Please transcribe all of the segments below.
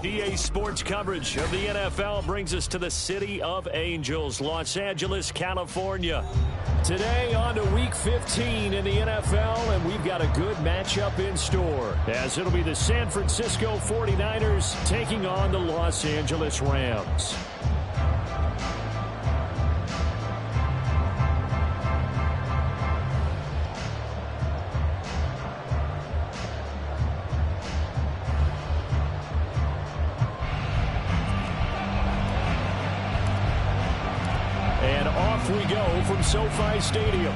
EA Sports coverage of the NFL brings us to the City of Angels, Los Angeles, California. Today on to Week 15 in the NFL, and we've got a good matchup in store, as it'll be the San Francisco 49ers taking on the Los Angeles Rams. We go from SoFi Stadium.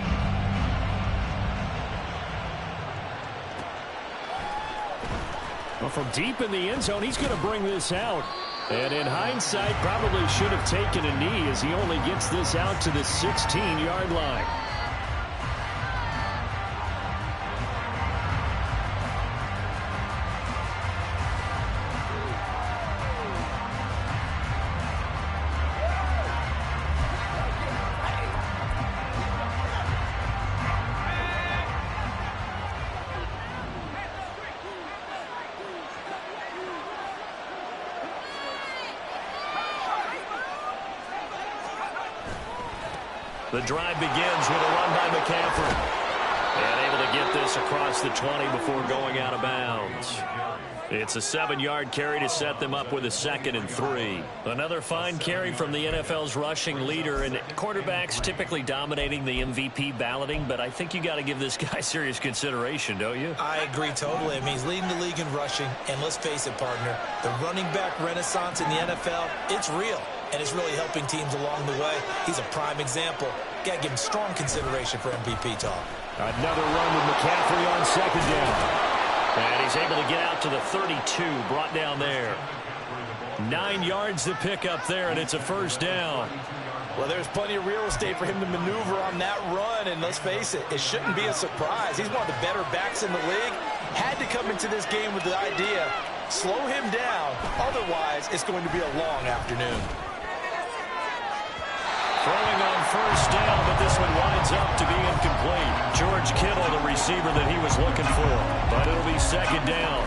Well, from deep in the end zone, he's going to bring this out. And in hindsight, probably should have taken a knee as he only gets this out to the 16-yard line. The drive begins with a run by McCaffrey. And able to get this across the 20 before going out of bounds. It's a 7-yard carry to set them up with a 2nd and 3. Another fine carry from the NFL's rushing leader, and quarterbacks typically dominating the MVP balloting, but I think you got to give this guy serious consideration, don't you? I agree totally. I mean, he's leading the league in rushing, and let's face it, partner, the running back renaissance in the NFL, it's real, and it's really helping teams along the way. He's a prime example. Got to give him strong consideration for MVP talk. Another run with McCaffrey on 2nd down. And he's able to get out to the 32, brought down there. 9 yards to pick up there, and it's a 1st down. Well, there's plenty of real estate for him to maneuver on that run, and let's face it, it shouldn't be a surprise. He's one of the better backs in the league. Had to come into this game with the idea, slow him down, otherwise it's going to be a long afternoon. Throwing on 1st down, but this one winds up to be incomplete. George Kittle, the receiver that he was looking for. But it'll be 2nd down.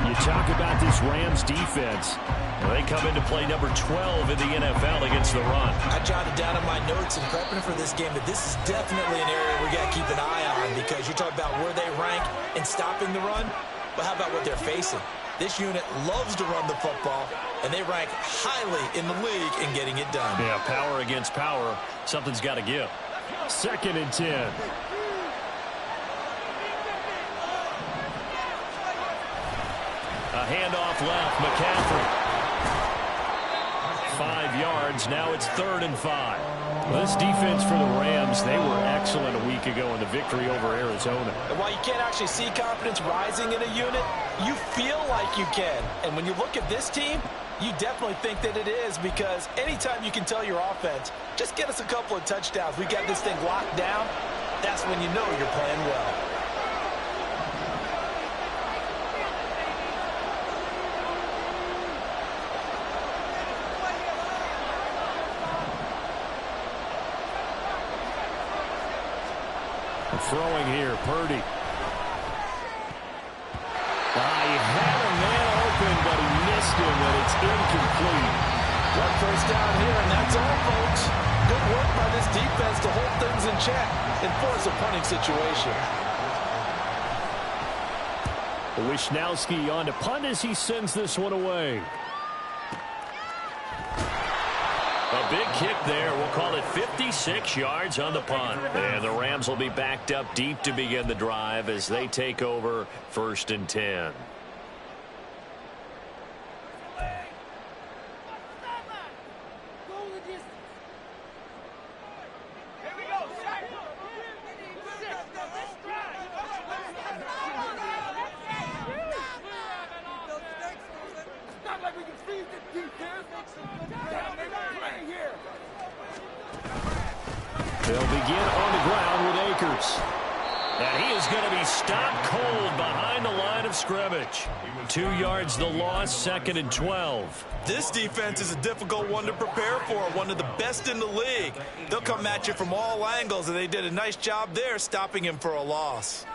You talk about this Rams defense. Well, they come into play number 12 in the NFL against the run. I jotted down in my notes in prepping for this game that this is definitely an area we got to keep an eye on, because you talk about where they rank in stopping the run, but how about what they're facing? This unit loves to run the football, and they rank highly in the league in getting it done. Yeah, power against power. Something's got to give. 2nd and 10. A handoff left. McCaffrey. 5 yards. Now it's 3rd and 5. Well, this defense for the Rams, they were excellent a week ago in the victory over Arizona. And while you can't actually see confidence rising in a unit, you feel like you can. And when you look at this team, you definitely think that it is, because anytime you can tell your offense, just get us a couple of touchdowns, we got this thing locked down, that's when you know you're playing well. Throwing here, Purdy. He had a man open, but he missed him, and it's incomplete. 1 1st down here, and that's all, folks. Good work by this defense to hold things in check and force a punting situation. Wishnowski on to punt as he sends this one away. A big kick there. We'll call it 56 yards on the punt. And the Rams will be backed up deep to begin the drive as they take over 1st and 10. They'll begin on the ground with Akers. And he is going to be stopped cold behind the line of scrimmage. 2 yards the loss, 2nd and 12. This defense is a difficult one to prepare for, one of the best in the league. They'll come at you from all angles, and they did a nice job there stopping him for a loss.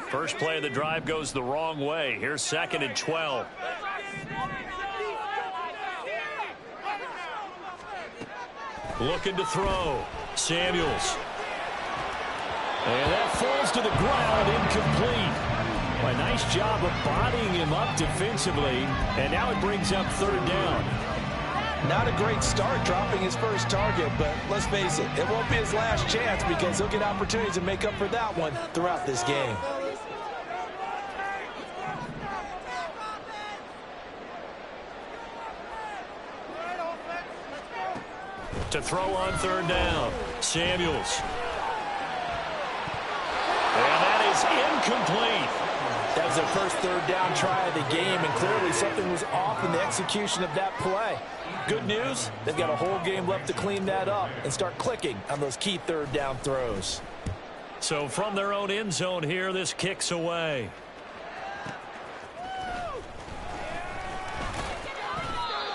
First play of the drive goes the wrong way. Here's 2nd and 12. Looking to throw. Samuels. And that falls to the ground, incomplete. A nice job of bodying him up defensively, and now it brings up 3rd down. Not a great start dropping his first target, but let's face it, it won't be his last chance because he'll get opportunities to make up for that one throughout this game. To throw on 3rd down, Samuels. And that is incomplete. That was their first 3rd down try of the game, and clearly something was off in the execution of that play. Good news, they've got a whole game left to clean that up and start clicking on those key 3rd down throws. So from their own end zone here, this kicks away.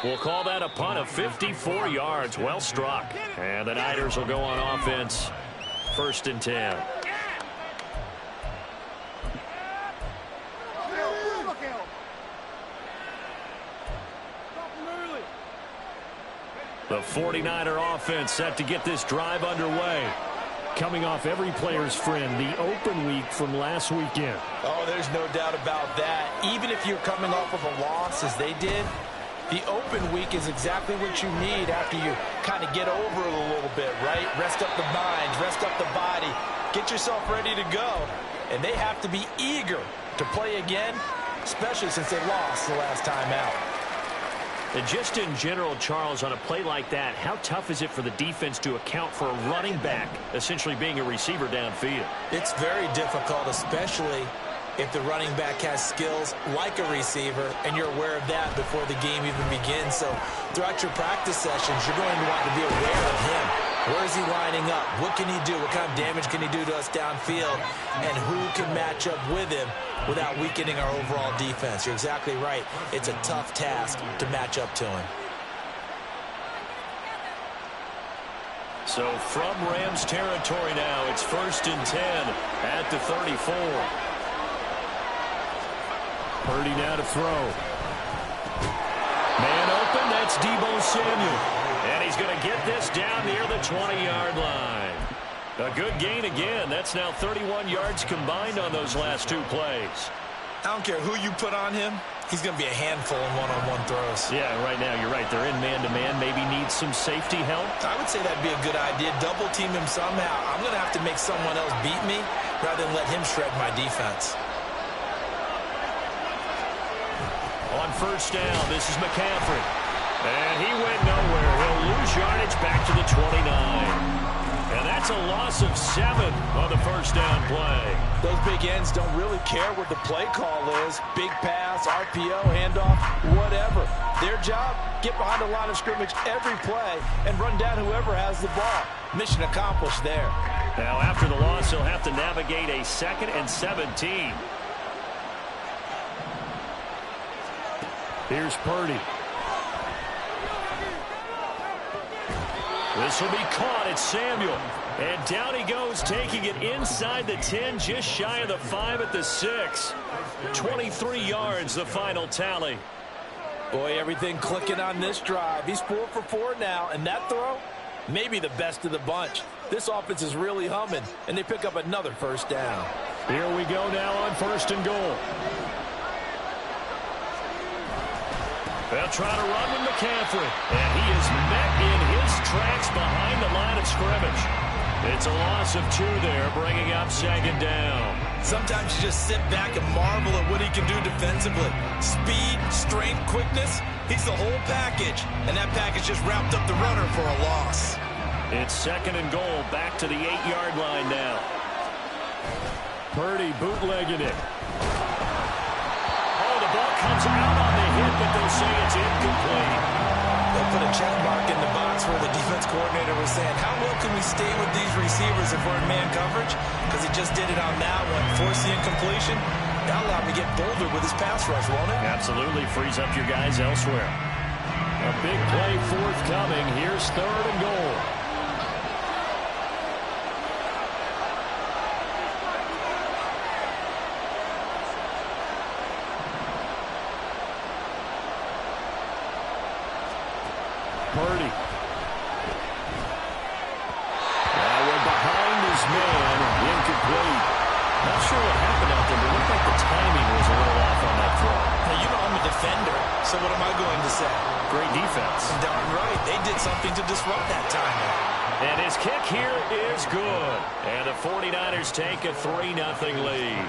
We'll call that a punt of 54 yards. Well struck. And the Niners will go on offense. 1st and 10. The 49er offense set to get this drive underway. Coming off every player's friend, the open week from last weekend. Oh, there's no doubt about that. Even if you're coming off of a loss as they did, the open week is exactly what you need after you kind of get over it a little bit, right? Rest up the mind, rest up the body, get yourself ready to go. And they have to be eager to play again, especially since they lost the last time out. And just in general, Charles, on a play like that, how tough is it for the defense to account for a running back essentially being a receiver downfield? It's very difficult, especially if the running back has skills like a receiver, and you're aware of that before the game even begins. So throughout your practice sessions, you're going to want to be aware of him. Where is he lining up? What can he do? What kind of damage can he do to us downfield? And who can match up with him without weakening our overall defense? You're exactly right. It's a tough task to match up to him. So from Rams territory now, it's 1st and 10 at the 34. Purdy now to throw. Man open, that's Deebo Samuel. And he's going to get this down near the 20-yard line. A good gain again. That's now 31 yards combined on those last 2 plays. I don't care who you put on him. He's going to be a handful in one-on-one throws. Yeah, right now you're right. They're in man-to-man. Maybe needs some safety help. I would say that'd be a good idea. Double team him somehow. I'm going to have to make someone else beat me rather than let him shred my defense. On 1st down, this is McCaffrey. And he went nowhere. He'll lose yardage back to the 29. And that's a loss of 7 on the 1st down play. Those big ends don't really care what the play call is. Big pass, RPO, handoff, whatever. Their job, get behind the line of scrimmage every play and run down whoever has the ball. Mission accomplished there. Now after the loss, he'll have to navigate a 2nd and 17. Here's Purdy. This will be caught. It's Samuel. And down he goes, taking it inside the 10, just shy of the 5 at the 6. 23 yards, the final tally. Boy, everything clicking on this drive. He's 4 for 4 now, and that throw, maybe the best of the bunch. This offense is really humming, and they pick up another 1st down. Here we go now on 1st and goal. They'll try to run with McCaffrey, and he is met in his tracks behind the line of scrimmage. It's a loss of 2 there, bringing up 2nd down. Sometimes you just sit back and marvel at what he can do defensively. Speed, strength, quickness, he's the whole package, and that package just wrapped up the runner for a loss. It's 2nd and goal, back to the 8-yard line now. Purdy bootlegging it. Ball comes out on the hit, but they'll say it's incomplete. They put a check mark in the box where the defense coordinator was saying, how well can we stay with these receivers if we're in man coverage? Because he just did it on that one, forced the incompletion. That'll allow him to get bolder with his pass rush, won't it? Absolutely frees up your guys elsewhere. A big play forthcoming. Here's 3rd and goal. Purdy. Now we're behind his man. Incomplete. Not sure what happened out there, but it looked like the timing was a little off on that throw. Now, you know I'm a defender, so what am I going to say? Great defense. Darn right. They did something to disrupt that timing. And his kick here is good. And the 49ers take a 3-0 lead.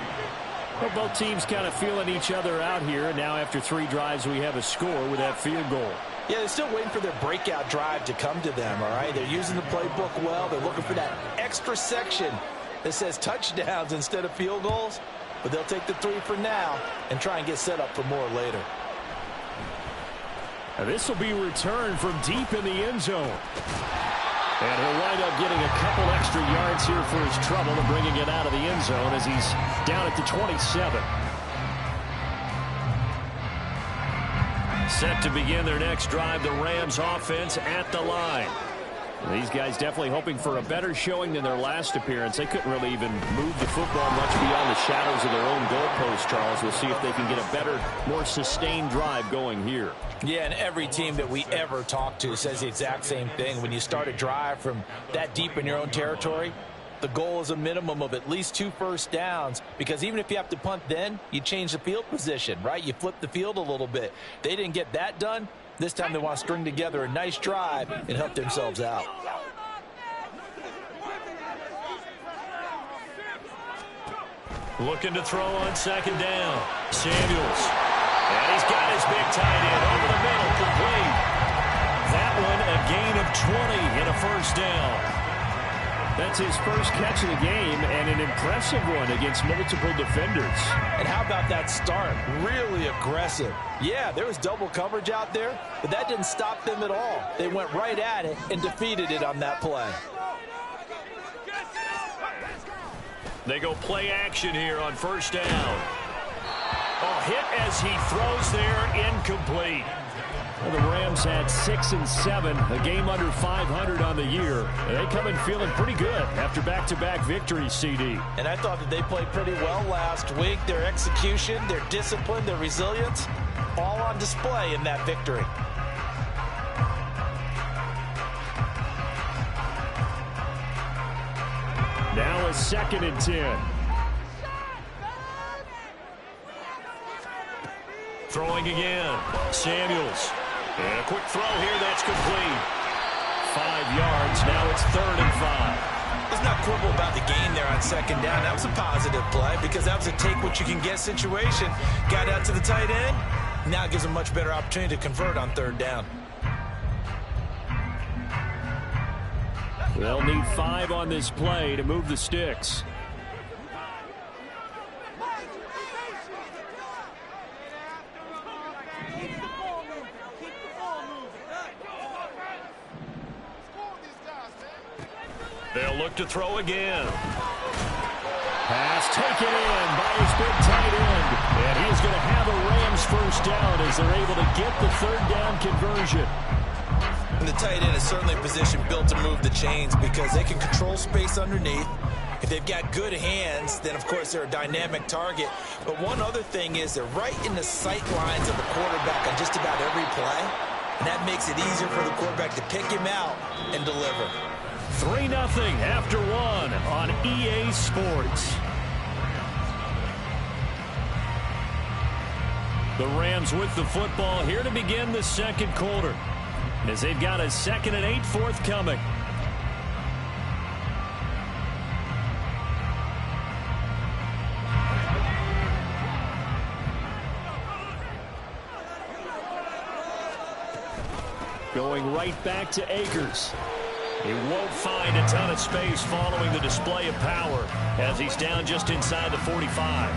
Well, both teams kind of feeling each other out here. And now after 3 drives, we have a score with that field goal. Yeah, they're still waiting for their breakout drive to come to them, all right? They're using the playbook well. They're looking for that extra section that says touchdowns instead of field goals. But they'll take the 3 for now and try and get set up for more later. And this will be returned from deep in the end zone. And he'll wind up getting a couple extra yards here for his trouble and bringing it out of the end zone as he's down at the 27. Set to begin their next drive, the Rams offense at the line. These guys definitely hoping for a better showing than their last appearance. They couldn't really even move the football much beyond the shadows of their own goalpost, Charles. We'll see if they can get a better, more sustained drive going here. Yeah, and every team that we ever talk to says the exact same thing. When you start a drive from that deep in your own territory, the goal is a minimum of at least 2 first downs, because even if you have to punt then, you change the field position, right? You flip the field a little bit. They didn't get that done. This time they want to string together a nice drive and help themselves out. Looking to throw on 2nd down. Samuels. And he's got his big tight end over the middle, complete. That one a gain of 20 and a first down. That's his first catch of the game, and an impressive one against multiple defenders. And how about that start? Really aggressive. Yeah, there was double coverage out there, but that didn't stop them at all. They went right at it and defeated it on that play. They go play action here on 1st down. A hit as he throws there, incomplete. Well, the Rams had 6 and 7, a game under 500 on the year. They come in feeling pretty good after back-to-back victories, CD. And I thought that they played pretty well last week. Their execution, their discipline, their resilience, all on display in that victory. Now a 2nd and 10. Throwing again. Samuels. And a quick throw here, that's complete. 5 yards, now it's 3rd and 5. Let's not quibble about the gain there on 2nd down. That was a positive play because that was a take-what-you-can-get situation. Got out to the tight end. Now it gives them a much better opportunity to convert on 3rd down. They'll need 5 on this play to move the sticks. They'll look to throw again. Pass taken in by his big tight end. And he's going to have a Rams first down as they're able to get the 3rd down conversion. And the tight end is certainly a position built to move the chains because they can control space underneath. If they've got good hands, then of course they're a dynamic target. But one other thing is they're right in the sight lines of the quarterback on just about every play. And that makes it easier for the quarterback to pick him out and deliver. 3-0 after 1 on EA Sports. The Rams with the football here to begin the 2nd quarter, as they've got a 2nd and 8 forthcoming. Going right back to Akers. He won't find a ton of space following the display of power as he's down just inside the 45.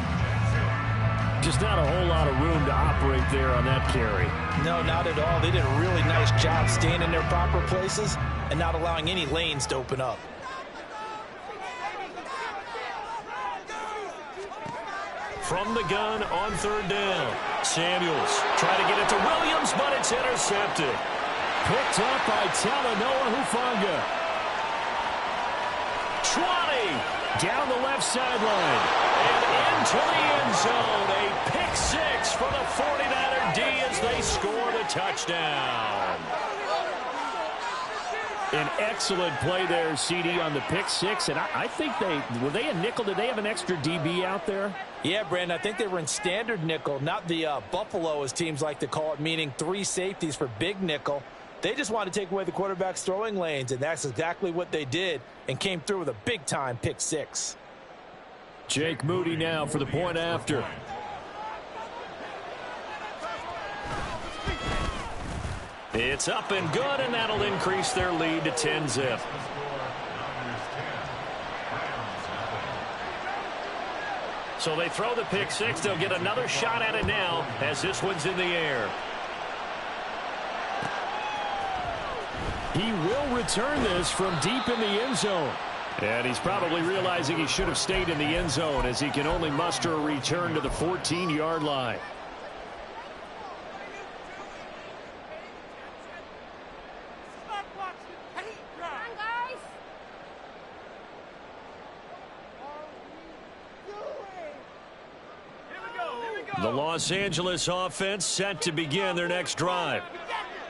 Just not a whole lot of room to operate there on that carry. No, not at all. They did a really nice job staying in their proper places and not allowing any lanes to open up. From the gun on third down. Samuels trying to get it to Williams, but it's intercepted. Picked up by Talanoa Hufanga. 20 down the left sideline. And into the end zone. A pick six for the 49er D as they score the touchdown. An excellent play there, CD, on the pick six. And I think were they a nickel? Did they have an extra DB out there? Yeah, Brandon, I think they were in standard nickel, not the Buffalo, as teams like to call it, meaning 3 safeties for big nickel. They just wanted to take away the quarterback's throwing lanes, and that's exactly what they did and came through with a big-time pick six. Jake Moody now for the point after. It's up and good, and that'll increase their lead to 10-zip. So they throw the pick six. They'll get another shot at it now as this one's in the air. He will return this from deep in the end zone. And he's probably realizing he should have stayed in the end zone as he can only muster a return to the 14-yard line. The Los Angeles offense set to begin their next drive.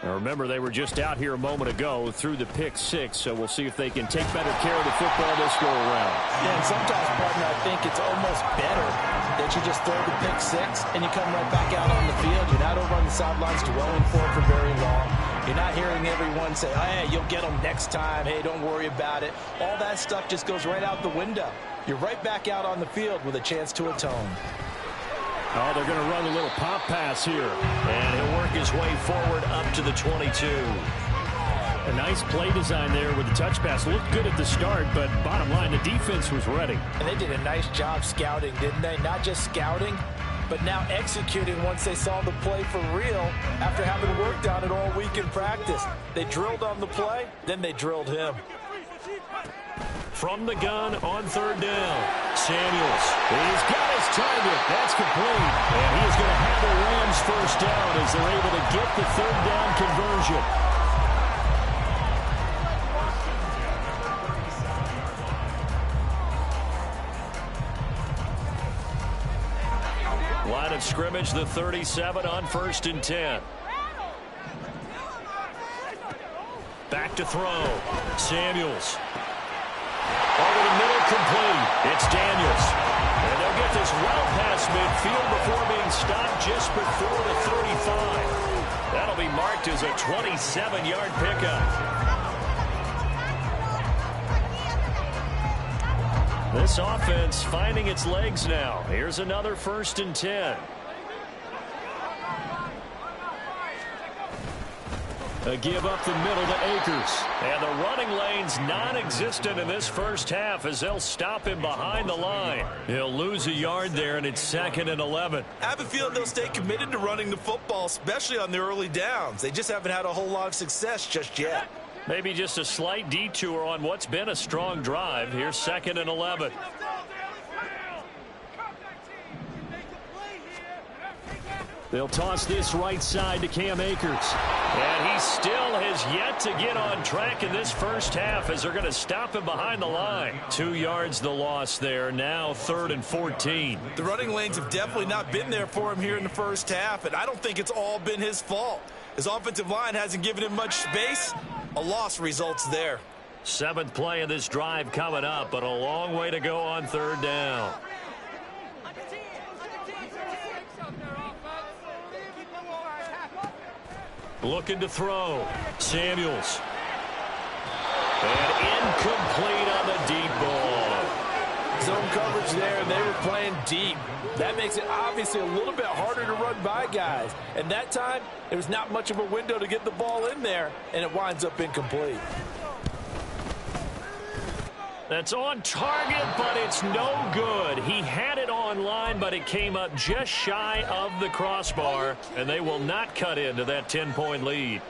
Now remember, they were just out here a moment ago through the pick six, so we'll see if they can take better care of the football this go-around. Yeah, and sometimes, partner, I think it's almost better that you just throw the pick six and you come right back out on the field. You're not over on the sidelines dwelling for it for very long. You're not hearing everyone say, hey, you'll get them next time. Hey, don't worry about it. All that stuff just goes right out the window. You're right back out on the field with a chance to atone. Oh, they're going to run a little pop pass here. And he'll work his way forward up to the 22. A nice play design there with the touch pass. Looked good at the start, but bottom line, the defense was ready. And they did a nice job scouting, didn't they? Not just scouting, but now executing once they saw the play for real after having worked on it all week in practice. They drilled on the play, then they drilled him. From the gun on third down, Samuels. He's got his target. That's complete. And he's going to have the Rams first down as they're able to get the third down conversion. Line of scrimmage, the 37 on 1st and 10. Back to throw. Samuels. Over the middle, complete. It's Daniels. And they'll get this well past midfield before being stopped just before the 35. That'll be marked as a 27-yard pickup. This offense finding its legs now. Here's another 1st and 10. A give up the middle to Akers. And the running lane's non-existent in this first half as they'll stop him behind the line. He'll lose a yard there, and it's 2nd and 11. I have a feeling they'll stay committed to running the football, especially on the early downs. They just haven't had a whole lot of success just yet. Maybe just a slight detour on what's been a strong drive. Here's 2nd and 11. They'll toss this right side to Cam Akers. And he still has yet to get on track in this first half as they're going to stop him behind the line. 2 yards the loss there. Now 3rd and 14. The running lanes have definitely not been there for him here in the first half, and I don't think it's all been his fault. His offensive line hasn't given him much space. A loss results there. 7th play of this drive coming up, but a long way to go on 3rd down. Looking to throw. Samuels. And incomplete on the deep ball. Zone coverage there, and they were playing deep. That makes it obviously a little bit harder to run by guys. And that time, there was not much of a window to get the ball in there, and it winds up incomplete. That's on target, but it's no good. He had it on line, but it came up just shy of the crossbar, and they will not cut into that 10-point lead.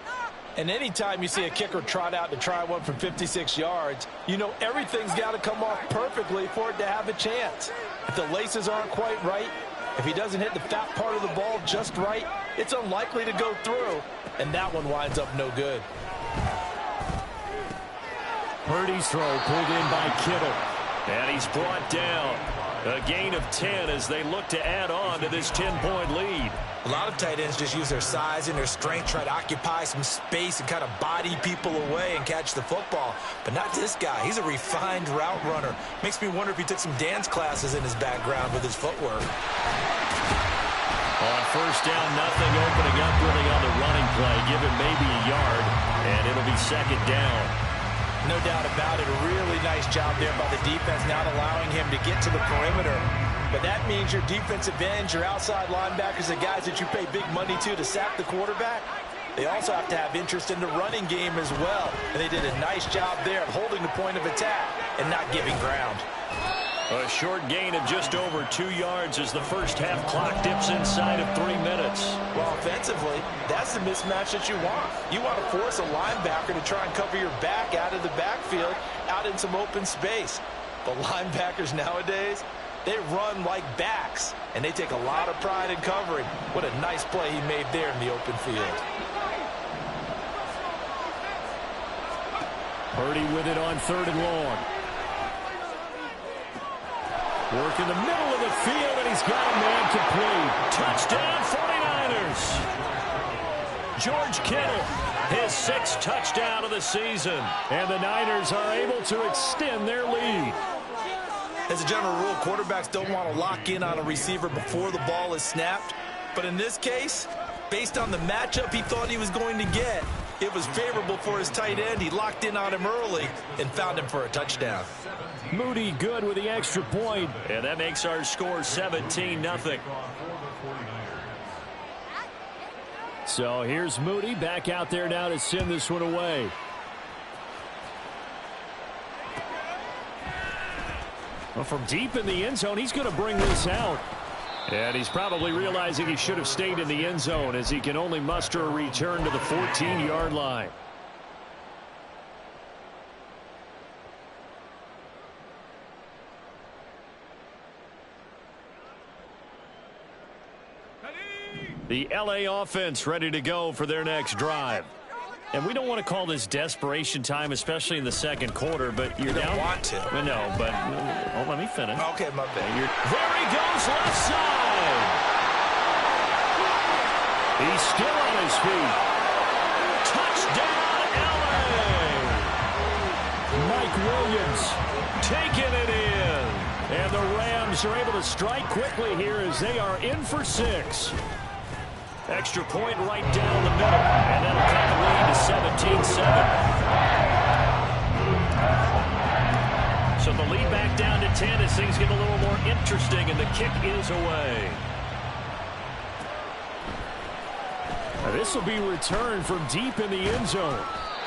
And anytime you see a kicker trot out to try one from 56 yards, you know everything's got to come off perfectly for it to have a chance. If the laces aren't quite right, if he doesn't hit the fat part of the ball just right, it's unlikely to go through, and that one winds up no good. Purdy's throw pulled in by Kittle. And he's brought down. A gain of 10 as they look to add on to this 10-point lead. A lot of tight ends just use their size and their strength, try to occupy some space and kind of body people away and catch the football. But not this guy. He's a refined route runner. Makes me wonder if he took some dance classes in his background with his footwork. On first down, nothing, opening up really on the running play. Give him maybe a yard, and it'll be second down. No doubt about it. A really nice job there by the defense, not allowing him to get to the perimeter. But that means your defensive ends, your outside linebackers, the guys that you pay big money to sack the quarterback, they also have to have interest in the running game as well. And they did a nice job there of holding the point of attack and not giving ground. A short gain of just over 2 yards as the first half clock dips inside of 3 minutes. Well, offensively, that's the mismatch that you want. You want to force a linebacker to try and cover your back out of the backfield, out in some open space. The linebackers nowadays, they run like backs, and they take a lot of pride in covering. What a nice play he made there in the open field. Purdy with it on 3rd and long. Work in the middle of the field, and he's got a man complete. Touchdown, 49ers. George Kittle, his 6th touchdown of the season. And the Niners are able to extend their lead. As a general rule, quarterbacks don't want to lock in on a receiver before the ball is snapped. But in this case, based on the matchup he thought he was going to get, it was favorable for his tight end. He locked in on him early and found him for a touchdown. Moody good with the extra point. And that makes our score 17-0. So here's Moody back out there now to send this one away. Well, from deep in the end zone, he's going to bring this out. And he's probably realizing he should have stayed in the end zone as he can only muster a return to the 14-yard line. The LA offense ready to go for their next drive. And we don't want to call this desperation time, especially in the second quarter, but you're down. You don't want to. No, but let me finish. Okay, my bad. There he goes, left side. He's still on his feet. Touchdown, LA. Mike Williams taking it in. And the Rams are able to strike quickly here as they are in for 6. Extra point right down the middle. And that'll cut the lead to 17-7. So the lead back down to 10 as things get a little more interesting, and the kick is away. Now this will be returned from deep in the end zone.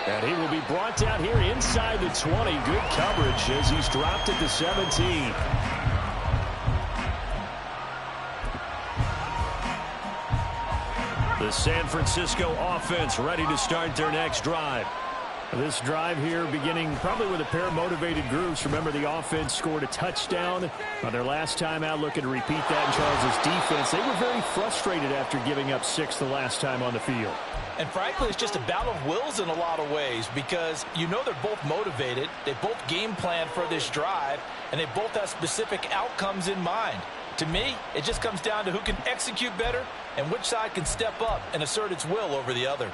And he will be brought down here inside the 20. Good coverage as he's dropped it to 17. The San Francisco offense ready to start their next drive. This drive here beginning probably with a pair of motivated groups. Remember, the offense scored a touchdown on their last time out, looking to repeat that in Charles' defense. They were very frustrated after giving up 6 the last time on the field. And frankly, it's just a battle of wills in a lot of ways because you know they're both motivated. They both game plan for this drive, and they both have specific outcomes in mind. To me, it just comes down to who can execute better and which side can step up and assert its will over the other.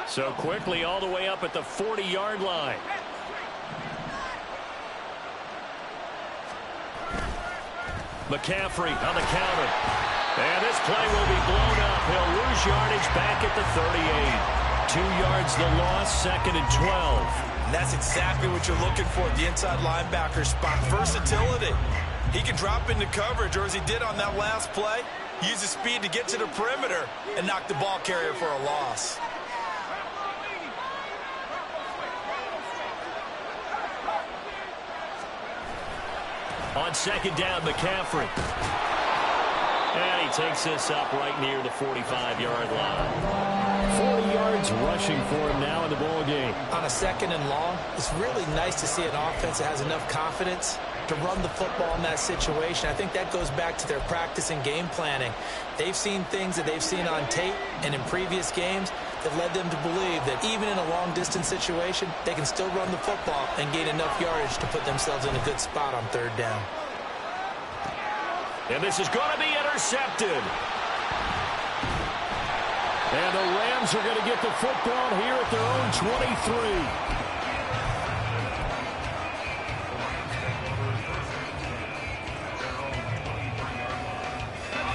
So quickly all the way up at the 40-yard line. McCaffrey on the counter. And this play will be blown up. He'll lose yardage back at the 38. 2 yards the loss, 2nd and 12. And that's exactly what you're looking for at the inside linebacker spot. Versatility. He can drop into coverage, or as he did on that last play, use his speed to get to the perimeter and knock the ball carrier for a loss. On second down, McCaffrey. And he takes this up right near the 45-yard line. 40 yards rushing for him now in the ball game. On a second and long, it's really nice to see an offense that has enough confidence to run the football in that situation. I think that goes back to their practice and game planning. They've seen things that they've seen on tape and in previous games that led them to believe that even in a long-distance situation, they can still run the football and gain enough yardage to put themselves in a good spot on third down. And this is going to be intercepted. And the Rams are going to get the football here at their own 23.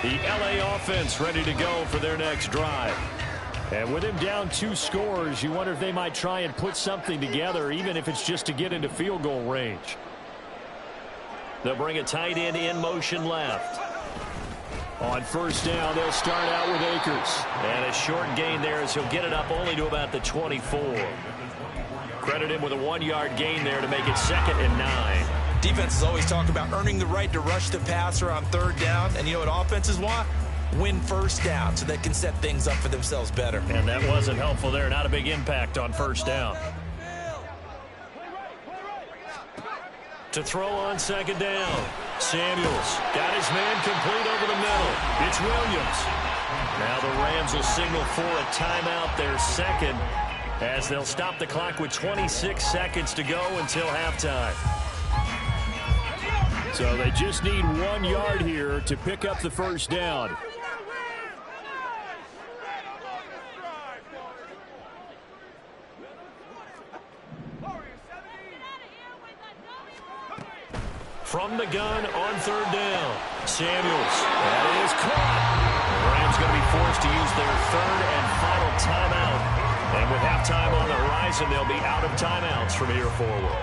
The LA offense ready to go for their next drive. And with him down 2 scores, you wonder if they might try and put something together, even if it's just to get into field goal range. They'll bring a tight end in motion left. On first down, they'll start out with Akers. And a short gain there as he'll get it up only to about the 24. Credit him with a 1-yard gain there to make it 2nd and 9. Defenses always talk about earning the right to rush the passer on third down. And you know what offenses want? Win first down so they can set things up for themselves better. And that wasn't helpful there. Not a big impact on first down. To throw on second down. Samuels got his man complete over the middle. It's Williams. Now the Rams will signal for a timeout, their second, as they'll stop the clock with 26 seconds to go until halftime. So they just need 1 yard here to pick up the first down. From the gun on third down, Samuels. That is caught. The Rams going to be forced to use their 3rd and final timeout. And with halftime on the horizon, they'll be out of timeouts from here forward.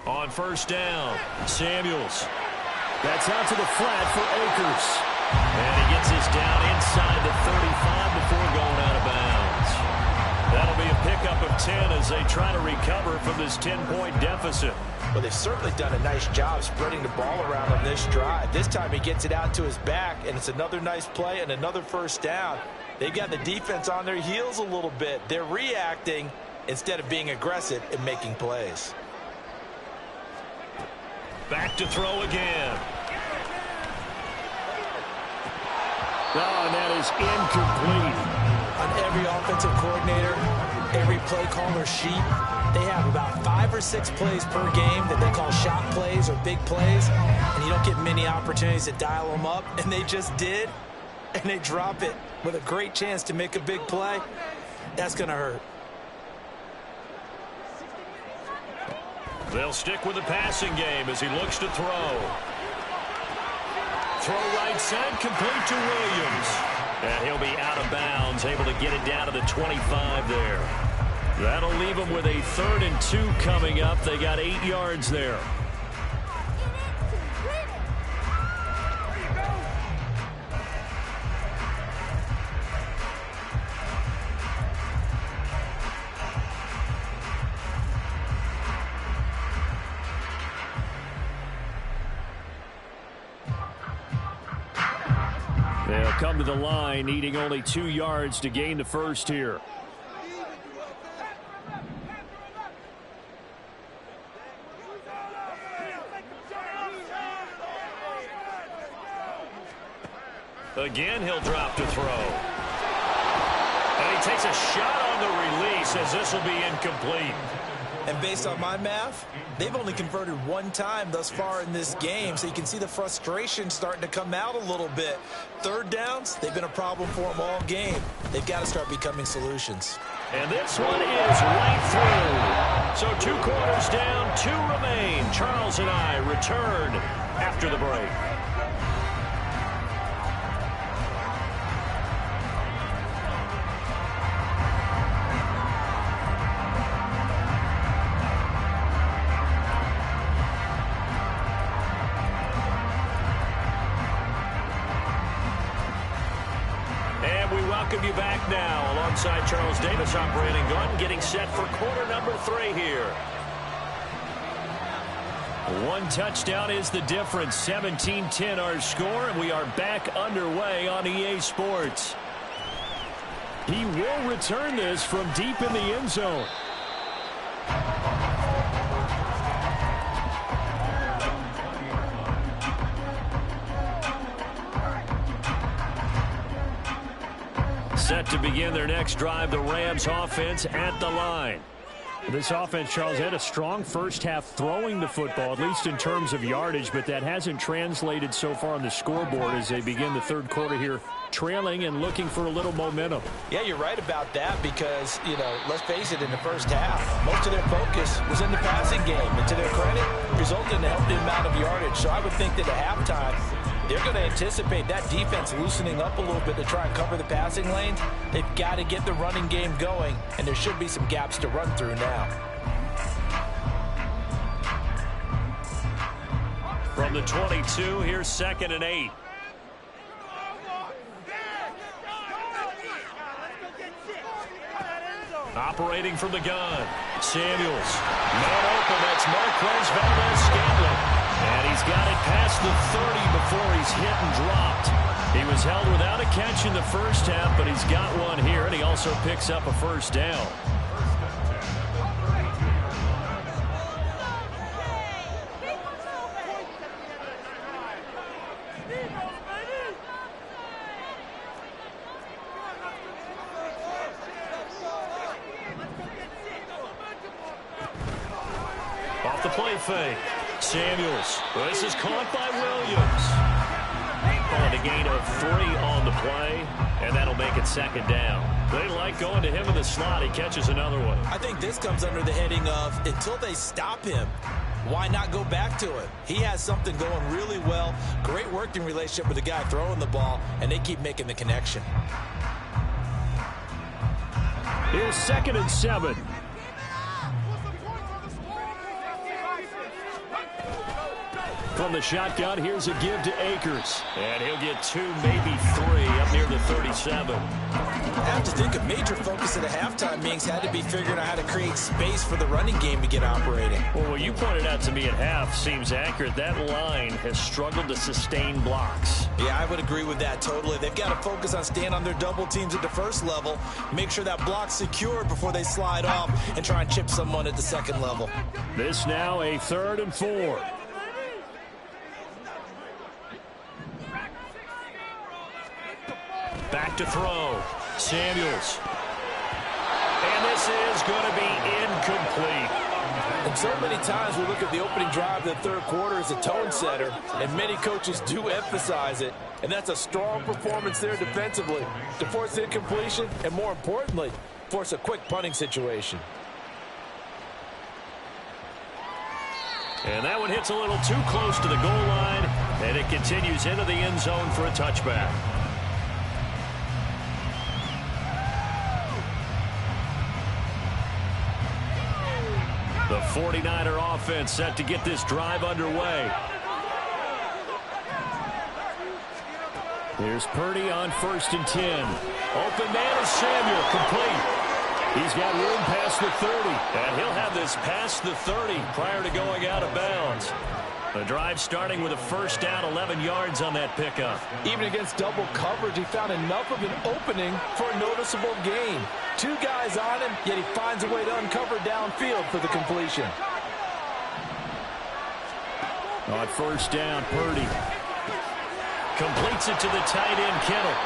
On first down, Samuels. That's out to the flat for Akers. And he gets this down inside the 35 before going out of bounds. That'll be a pickup of 10 as they try to recover from this 10-point deficit. Well, they've certainly done a nice job spreading the ball around on this drive. This time he gets it out to his back, and it's another nice play and another first down. They've got the defense on their heels a little bit. They're reacting instead of being aggressive and making plays. Back to throw again. Oh, and that is incomplete. On every offensive coordinator, every play caller sheet, they have about 5 or 6 plays per game that they call shot plays or big plays, and you don't get many opportunities to dial them up, and they just did, and they drop it with a great chance to make a big play. That's going to hurt. They'll stick with the passing game as he looks to throw. Throw right side, complete to Williams. And he'll be out of bounds, able to get it down to the 25 there. That'll leave them with a 3rd and 2 coming up. They got 8 yards there. They'll come to the line, needing only 2 yards to gain the first here. Again, he'll drop to throw. And he takes a shot on the release as this will be incomplete. And based on my math, they've only converted 1 time thus far in this game, so you can see the frustration starting to come out a little bit. Third downs, they've been a problem for them all game. They've got to start becoming solutions. And this one is right through. So 2 quarters down, 2 remain. Charles and I return after the break. welcome you back now alongside Charles Davis operating gun, getting set for quarter number 3 here. One touchdown is the difference. 17-10 our score, and we are back underway on EA Sports. He will return this from deep in the end zone. Set to begin their next drive, the Rams offense at the line. This offense, Charles, had a strong first half throwing the football, at least in terms of yardage, but that hasn't translated so far on the scoreboard as they begin the third quarter here, trailing and looking for a little momentum. Yeah, you're right about that because, let's face it, in the first half, most of their focus was in the passing game. And to their credit, resulted in a healthy amount of yardage. So I would think that at halftime, they're going to anticipate that defense loosening up a little bit to try and cover the passing lanes. They've got to get the running game going, and there should be some gaps to run through now. From the 22, here's 2nd and 8. Operating from the gun, Samuels. Man open, that's Marquez Valdez-Scantling. And he's got it past the 30 before he's hit and dropped. He was held without a catch in the first half, but he's got one here, and he also picks up a first down. Off the play fake. Samuels. This is caught by Williams. On a gain of 3 on the play, and that'll make it 2nd down. They like going to him in the slot. He catches another one. I think this comes under the heading of until they stop him, why not go back to it? He has something going really well. Great working relationship with the guy throwing the ball, and they keep making the connection. Here's 2nd and 7. From the shotgun, here's a give to Akers. And he'll get 2, maybe 3, up near the 37. I have to think a major focus at the halftime meetings had to be figuring out how to create space for the running game to get operating. Well, what you pointed out to me at half seems accurate. That line has struggled to sustain blocks. Yeah, I would agree with that totally. They've got to focus on staying on their double teams at the first level, make sure that block's secured before they slide off, and try and chip someone at the second level. This now a 3rd and 4. Back to throw. Samuels. And this is going to be incomplete. And so many times we look at the opening drive of the third quarter as a tone setter, and many coaches do emphasize it. And that's a strong performance there defensively to force incompletion and, more importantly, force a quick punting situation. And that one hits a little too close to the goal line, and it continues into the end zone for a touchback. The 49er offense set to get this drive underway. Here's Purdy on 1st and 10. Open man is Samuel, complete. He's got room past the 30, and he'll have this past the 30 prior to going out of bounds. The drive starting with a first down, 11 yards on that pickup. Even against double coverage, he found enough of an opening for a noticeable gain. 2 guys on him, yet he finds a way to uncover downfield for the completion. On first down, Purdy completes it to the tight end, Kittle.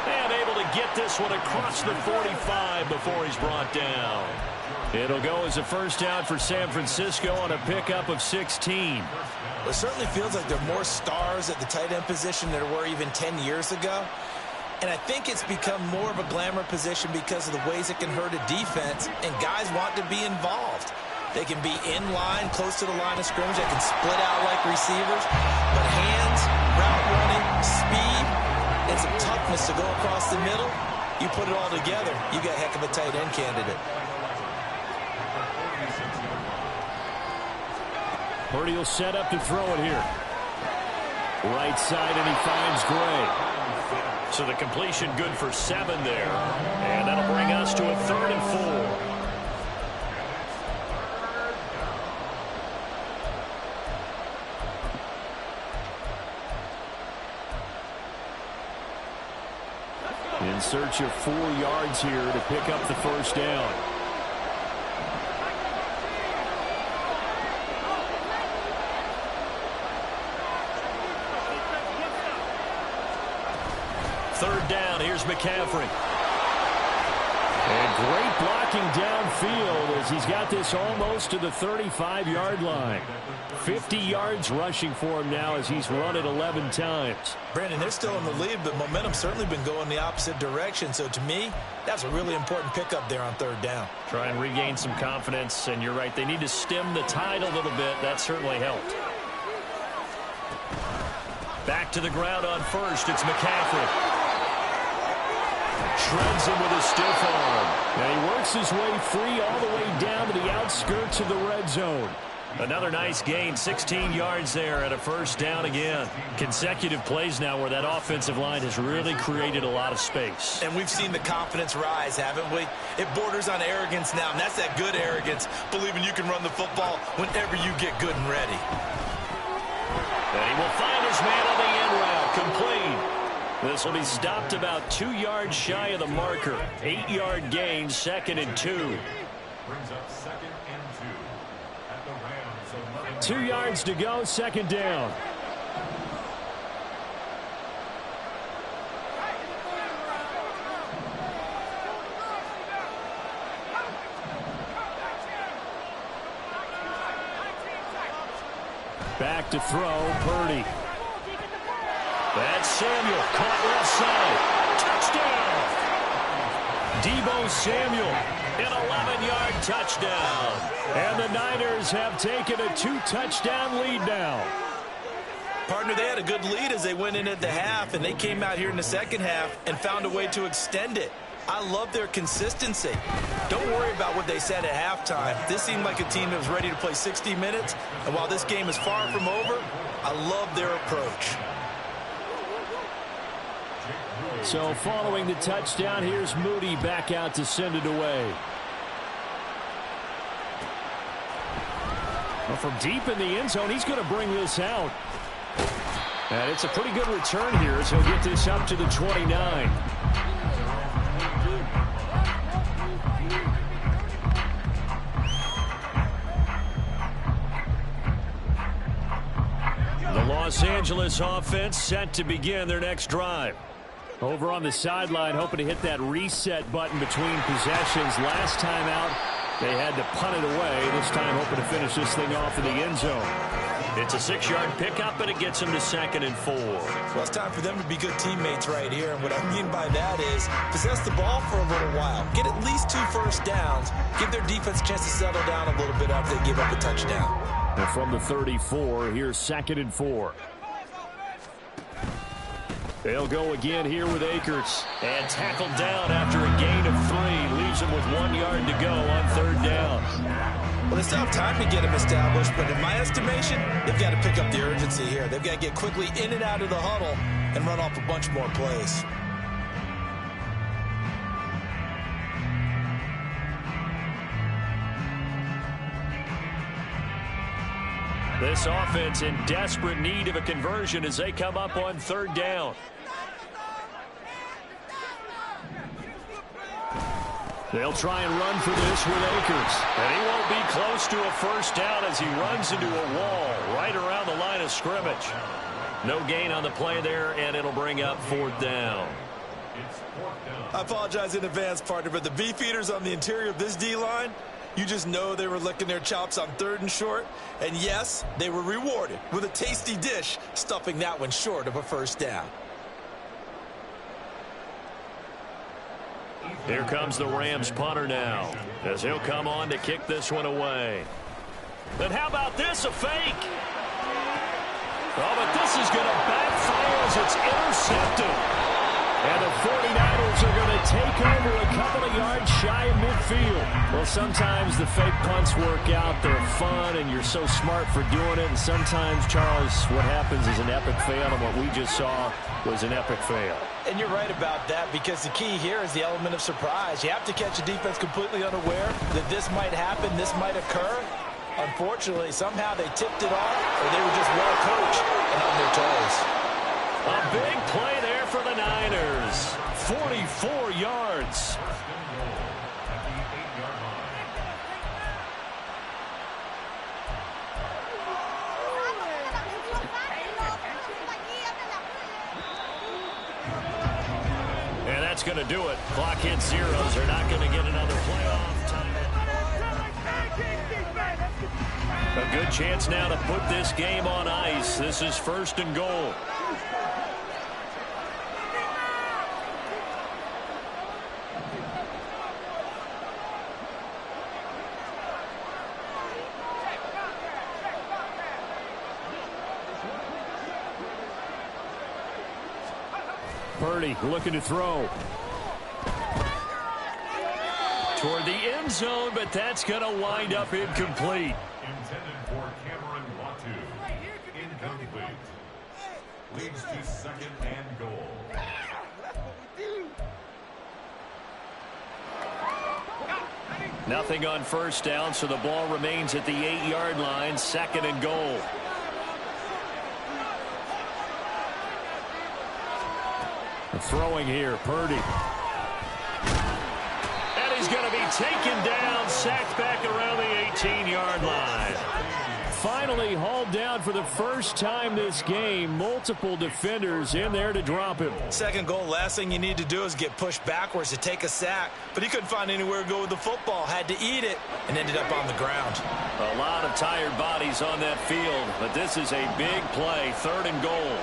And able to get this one across the 45 before he's brought down. It'll go as a first down for San Francisco on a pickup of 16. It certainly feels like there are more stars at the tight end position than there were even 10 years ago. And I think it's become more of a glamour position because of the ways it can hurt a defense, and guys want to be involved. They can be in line, close to the line of scrimmage. They can split out like receivers. But hands, route running, speed, and some toughness to go across the middle, you put it all together, you got a heck of a tight end candidate. Purdy will set up to throw it here. Right side, and he finds Gray. So the completion good for 7 there. And that'll bring us to a 3rd and 4. In search of 4 yards here to pick up the first down. Third down, here's McCaffrey. And great blocking downfield as he's got this almost to the 35-yard line. 50 yards rushing for him now as he's run it 11 times. Brandon, they're still in the lead, but momentum's certainly been going the opposite direction. So to me, that's a really important pickup there on 3rd down. Try and regain some confidence, and you're right, they need to stem the tide a little bit. That certainly helped. Back to the ground on 1st, it's McCaffrey. Shreds him with a stiff arm. And he works his way free all the way down to the outskirts of the red zone. Another nice gain, 16 yards there and a first down again. Consecutive plays now where that offensive line has really created a lot of space. And we've seen the confidence rise, haven't we? It borders on arrogance now, and that's that good arrogance, believing you can run the football whenever you get good and ready. And he will find his man on the end route, complete. This will be stopped about 2 yards shy of the marker. 8-yard gain, 2nd and 2. Brings up 2nd and 2 at the Rams. 2 yards to go, 2nd down. Back to throw, Purdy. That's Samuel, caught left side. Touchdown! Deebo Samuel, an 11-yard touchdown. And the Niners have taken a 2-touchdown lead now. Partner, they had a good lead as they went in at the half, and they came out here in the second half and found a way to extend it. I love their consistency. Don't worry about what they said at halftime. This seemed like a team that was ready to play 60 minutes, and while this game is far from over, I love their approach. So following the touchdown, here's Moody back out to send it away. Well, from deep in the end zone, he's going to bring this out. And it's a pretty good return here as he'll get this up to the 29. The Los Angeles offense set to begin their next drive. Over on the sideline, hoping to hit that reset button between possessions. Last time out, they had to punt it away. This time, hoping to finish this thing off in the end zone. It's a 6-yard pickup, and it gets them to 2nd and 4. Well, it's time for them to be good teammates right here. And what I mean by that is possess the ball for a little while. Get at least 2 first downs. Give their defense a chance to settle down a little bit after they give up a touchdown. And from the 34, here's 2nd and 4. They'll go again here with Akers. And tackled down after a gain of 3. Leaves him with 1 yard to go on 3rd down. Well, they still have time to get him established, but in my estimation, they've got to pick up the urgency here. They've got to get quickly in and out of the huddle and run off a bunch more plays. This offense in desperate need of a conversion as they come up on 3rd down. They'll try and run for this with Akers. And he won't be close to a first down as he runs into a wall right around the line of scrimmage. No gain on the play there, and it'll bring up 4th down. I apologize in advance, partner, but the beefeaters on the interior of this D-line, you just know they were licking their chops on 3rd and short. And yes, they were rewarded with a tasty dish, stuffing that one short of a first down. Here comes the Rams punter now, as he'll come on to kick this one away. And how about this, a fake? Oh, but this is going to backfire as it's intercepted. And the 49ers are going to take over a couple of yards shy of midfield. Well, sometimes the fake punts work out. They're fun, and you're so smart for doing it. And sometimes, Charles, what happens is an epic fail, and what we just saw was an epic fail. And you're right about that, because the key here is the element of surprise. You have to catch a defense completely unaware that this might happen, this might occur. Unfortunately, somehow they tipped it off, or they were just well coached and on their toes. A big play there for the Niners. 44 yards. And that's going to do it. Clock hits zeros. They're not going to get another playoff time. A good chance now to put this game on ice. This is 1st and goal. Purdy looking to throw. Toward the end zone, but that's going to wind up incomplete. Intended for Cameron Latu. Incomplete. Leads to 2nd and goal. Nothing on 1st down, so the ball remains at the 8-yard line. 2nd and goal. Throwing here, Purdy. And he's going to be taken down, sacked back around the 18-yard line. Finally hauled down for the first time this game. Multiple defenders in there to drop him. 2nd goal, last thing you need to do is get pushed backwards to take a sack. But he couldn't find anywhere to go with the football. Had to eat it and ended up on the ground. A lot of tired bodies on that field, but this is a big play. 3rd and goal.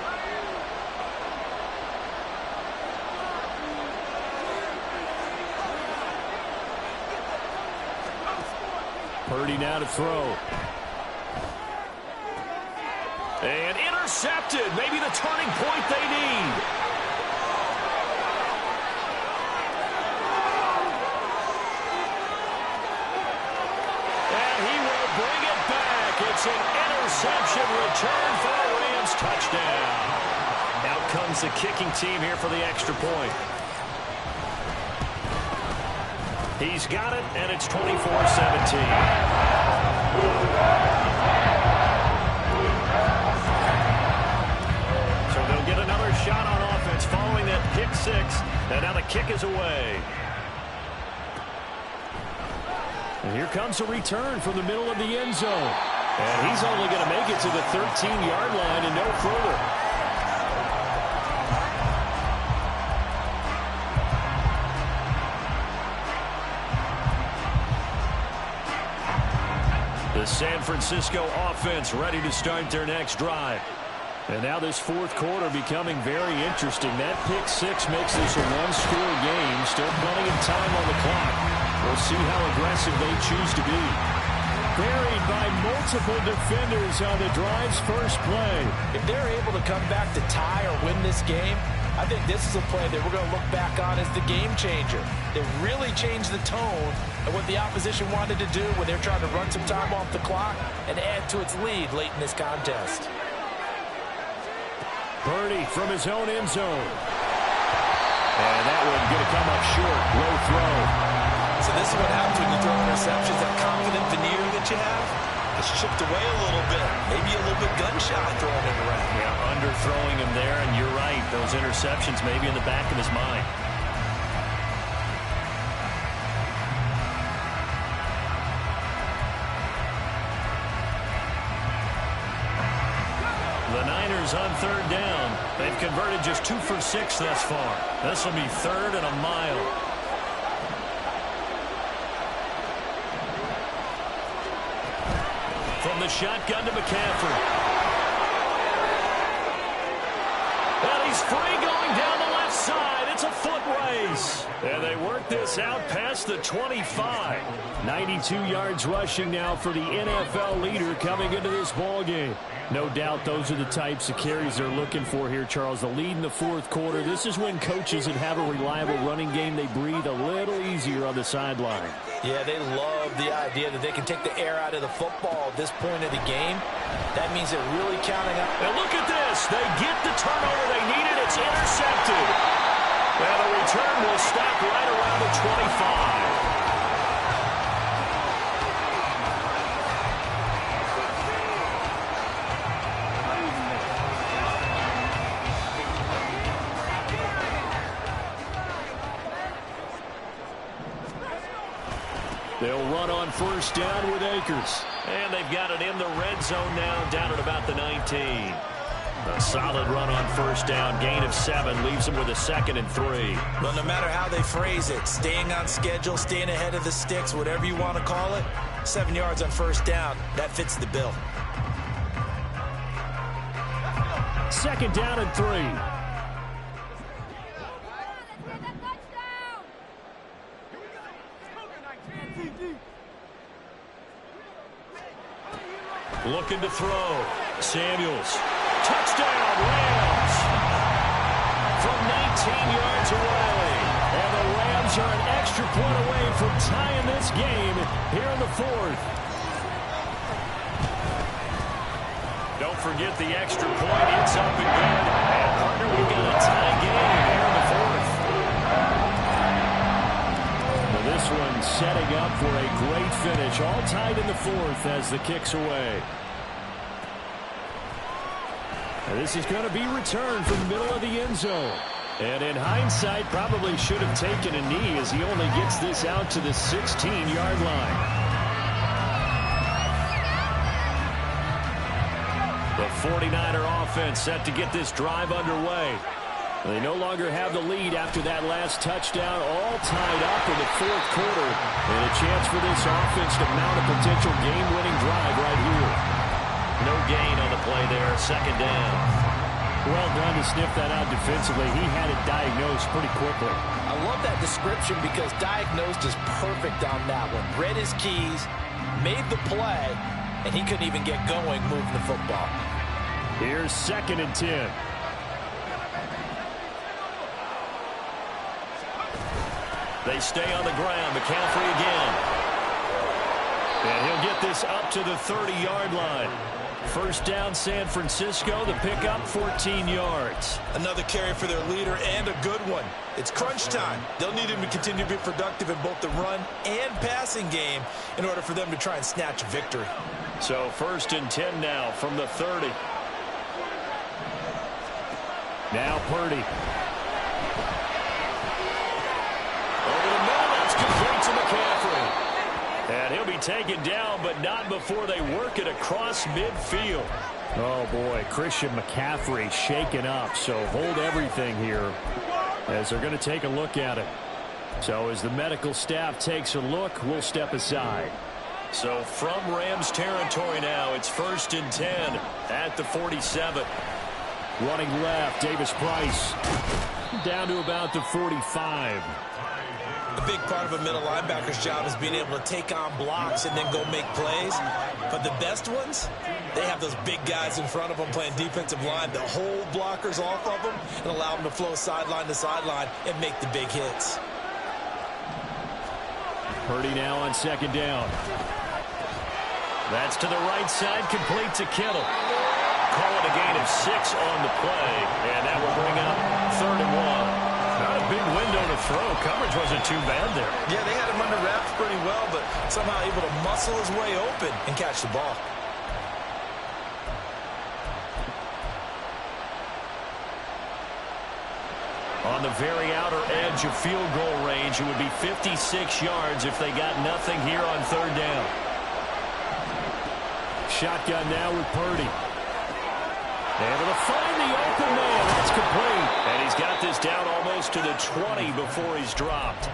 Purdy now to throw. And intercepted. Maybe the turning point they need. And he will bring it back. It's an interception return for a Rams touchdown. Out comes the kicking team here for the extra point. He's got it, and it's 24-17. So they'll get another shot on offense following that pick 6, and now the kick is away. And here comes a return from the middle of the end zone. And he's only going to make it to the 13-yard line and no further. The San Francisco offense ready to start their next drive. And now this 4th quarter becoming very interesting. That pick 6 makes this a one-score game. Still plenty of time on the clock. We'll see how aggressive they choose to be. Buried by multiple defenders on the drive's first play. If they're able to come back to tie or win this game, I think this is a play that we're going to look back on as the game changer. They really changed the tone of what the opposition wanted to do when they're trying to run some time off the clock and add to its lead late in this contest. Purdy from his own end zone. And that one going to come up short. Low throw. So this is what happens when you throw interceptions. That confident veneer that you have gets chipped away a little bit. Maybe a little bit gun-shy throwing it around. Yeah, underthrowing him there, and you're right. Those interceptions may be in the back of his mind. The Niners on 3rd down. They've converted just 2 for 6 thus far. This will be 3rd and a mile. From the shotgun to McCaffrey. And he's free going down the left side. It's It's a foot race. And they work this out past the 25. 92 yards rushing now for the NFL leader coming into this ball game. No doubt those are the types of carries they're looking for here, Charles. The lead in the fourth quarter. This is when coaches that have a reliable running game, they breathe a little easier on the sideline. Yeah, they love the idea that they can take the air out of the football at this point of the game. That means they're really counting on. And look at this. They get the turnover they needed. It's intercepted. And the return will stop right around the 25. They'll run on first down with Akers. And they've got it in the red zone now, down at about the 19. A solid run on first down, gain of 7, leaves them with a 2nd and 3. Well, no matter how they phrase it, staying on schedule, staying ahead of the sticks, whatever you want to call it, 7 yards on first down, that fits the bill. 2nd down and 3. Looking to throw. Samuels. Touchdown, Rams. From 19 yards away. And the Rams are an extra point away from tying this game here in the fourth. Don't forget the extra point. It's up and good. And partner, we've got a tie game here in the fourth. Well, this one setting up for a great finish. All tied in the fourth as the kick's away. And this is going to be returned from the middle of the end zone. And in hindsight, probably should have taken a knee as he only gets this out to the 16-yard line. The 49er offense set to get this drive underway. They no longer have the lead after that last touchdown, all tied up in the fourth quarter. And a chance for this offense to mount a potential game-winning drive right here. No gain on the play there, 2nd down. Well done to sniff that out defensively. He had it diagnosed pretty quickly. I love that description because diagnosed is perfect on that one. Read his keys, made the play, and he couldn't even get going moving the football. Here's 2nd and 10. They stay on the ground. McCaffrey again. And he'll get this up to the 30-yard line. First down, San Francisco. The pickup, 14 yards. Another carry for their leader and a good one. It's crunch time. They'll need him to continue to be productive in both the run and passing game in order for them to try and snatch a victory. So 1st and 10 now from the 30. Now Purdy. Over the middle, that's complete to McCaffrey. And he'll be taken down, but not before they work it across midfield. Oh, boy, Christian McCaffrey shaken up, so hold everything here as they're going to take a look at it. So as the medical staff takes a look, we'll step aside. So from Rams territory now, it's 1st and 10 at the 47. Running left, Davis Price down to about the 45. A big part of a middle linebacker's job is being able to take on blocks and then go make plays. But the best ones, they have those big guys in front of them playing defensive line that hold blockers off of them and allow them to flow sideline to sideline and make the big hits. Purdy now on 2nd down. That's to the right side, complete to Kittle. Call it a gain of 6 on the play, and that will bring up 3rd and 1. Not a big window to throw. Coverage wasn't too bad there. Yeah, they had him under wraps pretty well, but somehow able to muscle his way open and catch the ball. On the very outer edge of field goal range, it would be 56 yards if they got nothing here on 3rd down. Shotgun now with Purdy. Able to find the open man. That's complete. And he's got this down almost to the 20 before he's dropped.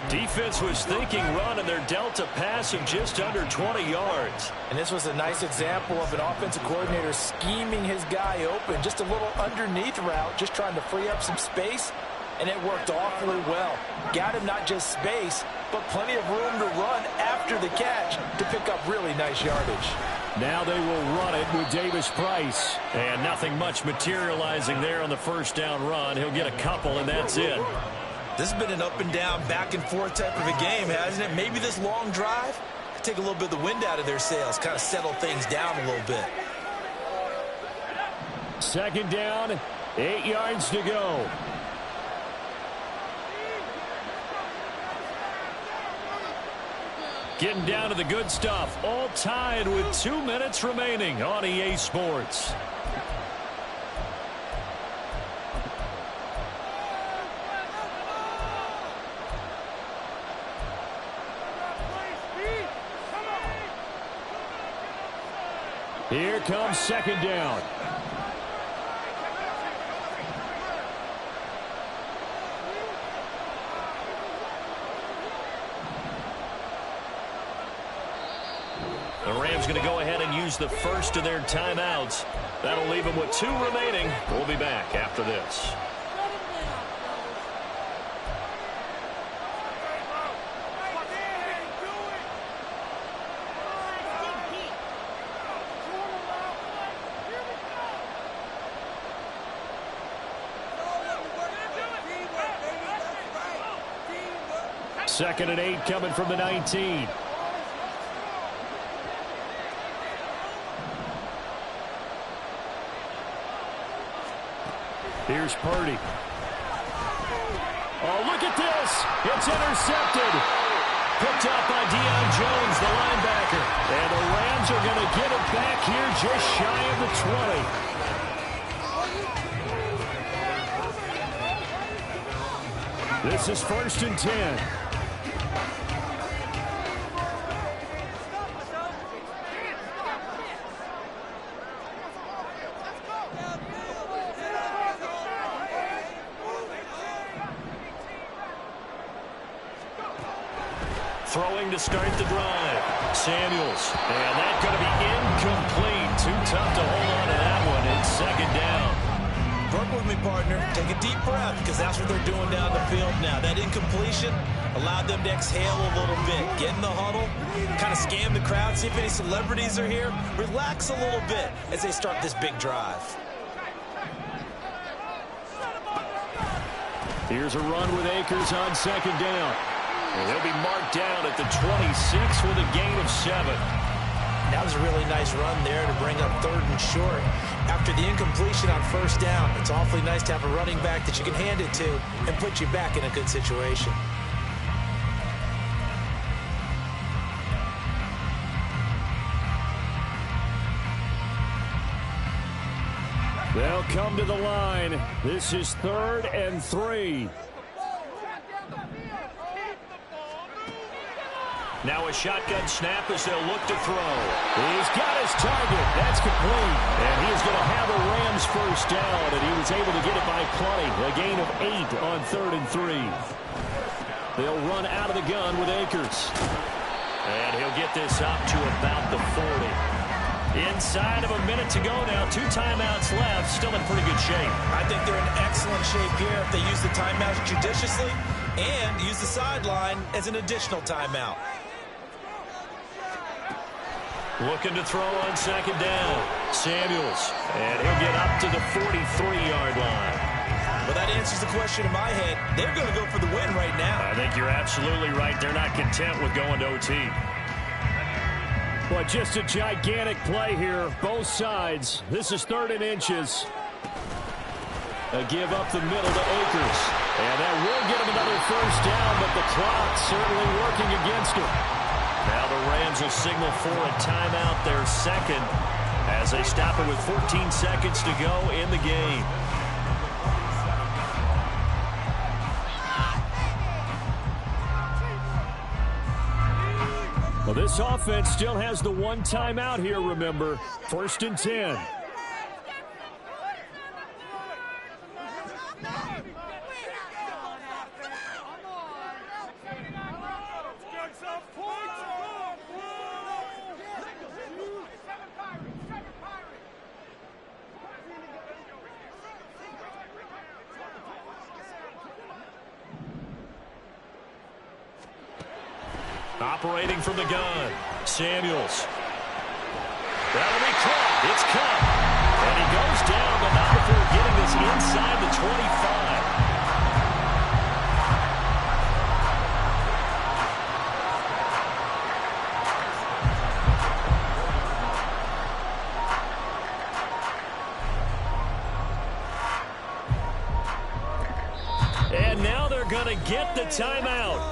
Defense was thinking run, and they're dealt a pass of just under 20 yards. And this was a nice example of an offensive coordinator scheming his guy open. Just a little underneath route, just trying to free up some space. and it worked awfully well. Got him not just space, but plenty of room to run after the catch to pick up really nice yardage. Now they will run it with Davis Price. And nothing much materializing there on the first down run. He'll get a couple, and that's it. This has been an up and down, back and forth type of a game, hasn't it? Maybe this long drive could take a little bit of the wind out of their sails, kind of settle things down a little bit. Second down, 8 yards to go. Getting down to the good stuff. All tied with 2 minutes remaining on EA Sports. Here comes second down. The Rams going to go ahead and use the first of their timeouts. That'll leave them with 2 remaining. We'll be back after this. Second and 8 coming from the 19. Here's Purdy. Oh, look at this. It's intercepted. Picked up by Deion Jones, the linebacker. And the Rams are going to get it back here just shy of the 20. This is first and 10. Throwing to start the drive. Samuels. And that's going to be incomplete. Too tough to hold on to that one. It's second down. Work with me, partner. Take a deep breath, because that's what they're doing down the field now. That incompletion allowed them to exhale a little bit. Get in the huddle, kind of scan the crowd, see if any celebrities are here. Relax a little bit as they start this big drive. Here's a run with Akers on second down. And he'll be marked down at the 26 with a gain of 7. That was a really nice run there to bring up third and short. After the incompletion on first down, it's awfully nice to have a running back that you can hand it to and put you back in a good situation. They'll come to the line. This is 3rd and 3. Now a shotgun snap as they'll look to throw. He's got his target. That's complete. And he is going to have a Rams first down, and he was able to get it by plenty. A gain of 8 on 3rd and 3. They'll run out of the gun with Akers. And he'll get this up to about the 40. Inside of a minute to go now. 2 timeouts left. Still in pretty good shape. I think they're in excellent shape here if they use the timeouts judiciously and use the sideline as an additional timeout. Looking to throw on second down. Samuels. And he'll get up to the 43-yard line. Well, that answers the question in my head. They're going to go for the win right now. I think you're absolutely right. They're not content with going to OT. Well, just a gigantic play here, both sides. This is 3rd and inches. A give up the middle to Akers. And that will get him another first down, but the clock certainly working against him. Now the Rams will signal for a timeout, their second, as they stop it with 14 seconds to go in the game. Well, this offense still has the 1 timeout here, remember. 1st and 10. Operating from the gun, Samuels. That'll be caught. It's caught. And he goes down, but not before getting this inside the 25. And now they're going to get the timeout.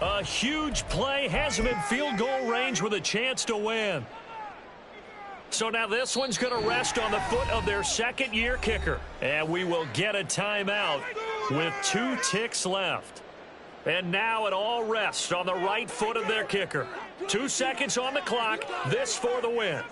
A huge play has them in field goal range with a chance to win. So now this one's going to rest on the foot of their second-year kicker. And we will get a timeout with 2 ticks left. And now it all rests on the right foot of their kicker. 2 seconds on the clock. This for the win.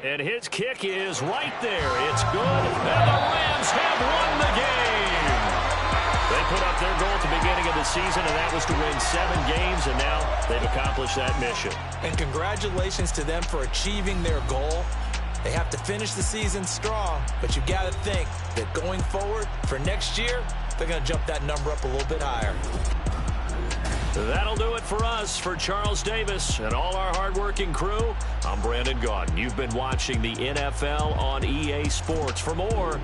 And his kick is right there. It's good. And the Rams have won the game. They put up their goal at the beginning of the season, and that was to win 7 games, and now they've accomplished that mission. And congratulations to them for achieving their goal. They have to finish the season strong, but you've got to think that going forward for next year, they're going to jump that number up a little bit higher. That'll do it for us. For Charles Davis and all our hardworking crew, I'm Brandon Gaudin. You've been watching the NFL on EA Sports. For more,